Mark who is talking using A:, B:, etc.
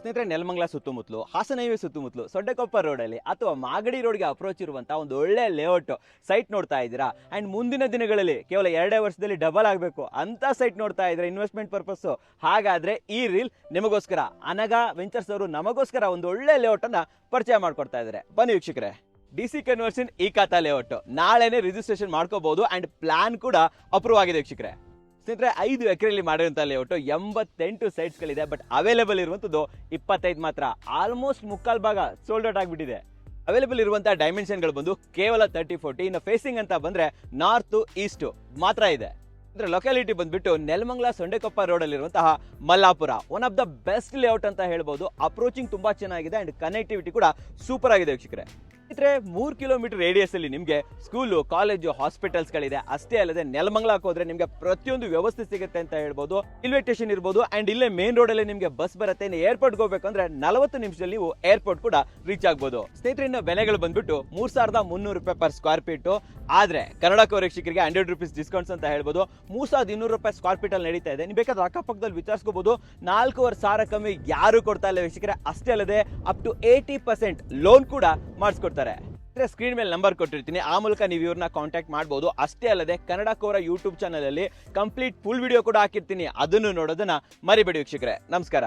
A: ಸ್ನೇಹಿತರೆ, ನೆಲಮಂಗಲ ಸುತ್ತಮುತ್ತಲು, ಹಾಸನ ಹೈವೇ ಸುತ್ತಮುತ್ತಲು, ಸೊಡ್ಡೆಕೊಪ್ಪ ರೋಡಲ್ಲಿ ಅಥವಾ ಮಾಗಡಿ ರೋಡ್ಗೆ ಅಪ್ರೋಚ್ ಇರುವಂಥ ಒಂದು ಒಳ್ಳೆ ಲೇಔಟ್ ಸೈಟ್ ನೋಡ್ತಾ ಇದ್ದೀರಾ. ಆ್ಯಂಡ್ ಮುಂದಿನ ದಿನಗಳಲ್ಲಿ ಕೇವಲ 2 ವರ್ಷದಲ್ಲಿ ಡಬಲ್ ಆಗಬೇಕು ಅಂತ ಸೈಟ್ ನೋಡ್ತಾ ಇದ್ರೆ ಇನ್ವೆಸ್ಟ್ಮೆಂಟ್ ಪರ್ಪಸ್ಸು. ಹಾಗಾದರೆ ಈ ರೀಲ್ ನಿಮಗೋಸ್ಕರ. ಅನಗ ವೆಂಚರ್ಸ್ ಅವರು ನಮಗೋಸ್ಕರ ಒಂದು ಒಳ್ಳೆ ಲೇಔಟನ್ನು ಪರಿಚಯ ಮಾಡ್ಕೊಡ್ತಾ ಇದ್ದಾರೆ. ಬನ್ನಿ ವೀಕ್ಷಕರೇ. DC ಕನ್ವರ್ಷನ್ ಈ ಖಾತಾ ಲೇಔಟ್ ನಾಳೆನೇ ರಿಜಿಸ್ಟ್ರೇಷನ್ ಮಾಡ್ಕೋಬಹುದು. ಆ್ಯಂಡ್ ಪ್ಲಾನ್ ಕೂಡ ಅಪ್ರೂವ್ ಆಗಿದೆ ವೀಕ್ಷಕರೇ. ಸ್ನೇಹಿತರೆ, 5 ಎಕರೆಯಲ್ಲಿ ಮಾಡಿರುವಂಥ ಲೇಔಟು 88 ಸೈಟ್ಸ್ಗಳಿದೆ. ಬಟ್ ಅವೈಲೇಬಲ್ ಇರುವಂಥದ್ದು 25 ಮಾತ್ರ. ಆಲ್ಮೋಸ್ಟ್ ಮುಕ್ಕಾಲು ಭಾಗ ಸೋಲ್ಡ್ ಔಟ್ ಆಗಿಬಿಟ್ಟಿದೆ. ಅವೈಲೇಬಲ್ ಇರುವಂಥ ಡೈಮೆನ್ಷನ್ಗಳು ಬಂದು ಕೇವಲ 30-40. ಇನ್ನು ಫೇಸಿಂಗ್ ಅಂತ ಬಂದರೆ ನಾರ್ತ್ ಈಸ್ಟ್ ಮಾತ್ರ ಇದೆ. ಇದರ ಲೊಕ್ಯಾಲಿಟಿ ಬಂದ್ಬಿಟ್ಟು ನೆಲಮಂಗಲ ಸೊಂಡೆಕೊಪ್ಪ ರೋಡಲ್ಲಿರುವಂತಹ Mallapura. One of the best layout ಅಂತ ಹೇಳ್ಬೋದು. ಅಪ್ರೋಚಿಂಗ್ ತುಂಬ ಚೆನ್ನಾಗಿದೆ ಆ್ಯಂಡ್ ಕನೆಕ್ಟಿವಿಟಿ ಕೂಡ ಸೂಪರ್ ಆಗಿದೆ ವೀಕ್ಷಕರೇ. ಇದ್ರೆ 3 ಕಿಲೋಮೀಟರ್ ರೇಡಿಯಸ್ ಅಲ್ಲಿ ನಿಮಗೆ ಸ್ಕೂಲು, ಕಾಲೇಜು, ಹಾಸ್ಪಿಟಲ್ಸ್ಗಳಿದೆ. ಅಷ್ಟೇ ಅಲ್ಲದೆ ನೆಲಮಂಗಲಕ್ಕೆ ಹೋದ್ರೆ ನಿಮಗೆ ಪ್ರತಿಯೊಂದು ವ್ಯವಸ್ಥೆ ಸಿಗುತ್ತೆ ಅಂತ ಹೇಳ್ಬೋದು. ರೈಲ್ವೆ ಸ್ಟೇಷನ್ ಇರ್ಬೋದು ಆ್ಯಂಡ್ ಇಲ್ಲೇ ಮೇನ್ ರೋಡಲ್ಲಿ ನಿಮಗೆ ಬಸ್ ಬರುತ್ತೆ. ಇನ್ನು ಏರ್ಪೋರ್ಟ್ಗೆ ಹೋಗ್ಬೇಕಂದ್ರೆ 40 ನಿಮಿಷದಲ್ಲಿ ನೀವು ಏರ್ಪೋರ್ಟ್ ಕೂಡ ರೀಚ್ ಆಗ್ಬೋದು. ಸ್ನೇಹಿತರೆ, ಇನ್ನು ಬೆಲೆಗಳು ಬಂದ್ಬಿಟ್ಟು 3,300 ರೂಪಾಯಿ ಪರ್ ಸ್ಕ್ವೇರ್ ಫೀಟು. ಆದ್ರೆ ಕನ್ನಡ ವೀಕ್ಷಕರಿಗೆ 100 ರೂಪೀಸ್ ಡಿಸ್ಕೌಂಟ್ಸ್ ಅಂತ ಹೇಳ್ಬೋದು. 3,200 ರೂಪಾಯಿ ಸ್ಕ್ವೇರ್ ಫೀಟ್ ಅಲ್ಲಿ ನಡೀತಾ ಇದೆ. ನೀವು ಬೇಕಾದ್ರೆ ಅಕ್ಕಪಕ್ಕದಲ್ಲಿ ವಿಚಾರಿಸ್ಕೋಬಹುದು. 4,500 ಕಮ್ಮಿ ಯಾರು ಕೊಡ್ತಾ ಇಲ್ಲ ವೀಕ್ಷಕರೇ. ಅಷ್ಟೇ ಅಲ್ಲದೆ ಅಪ್ ಟು 80% ಲೋನ್ ಕೂಡ ಮಾಡಿಸ್ಕೊಡ್ತಾರೆ. ಸ್ಕ್ರೀನ್ ಮೇಲೆ ನಂಬರ್ ಕೊಟ್ಟಿರ್ತೀನಿ, ಆ ಮೂಲಕ ನೀವು ಇವ್ರನ್ನ ಕಾಂಟ್ಯಾಕ್ಟ್ ಮಾಡಬಹುದು. ಅಷ್ಟೇ ಅಲ್ಲದೆ ಕನ್ನಡ ಕೋರ ಯೂಟ್ಯೂಬ್ ಚಾನಲ್ ಅಲ್ಲಿ ಕಂಪ್ಲೀಟ್ ಫುಲ್ ವಿಡಿಯೋ ಕೂಡ ಹಾಕಿರ್ತೀನಿ. ಅದನ್ನು ನೋಡೋದನ್ನ ಮರಿಬೇಡಿ ವೀಕ್ಷಕರೇ. ನಮಸ್ಕಾರ.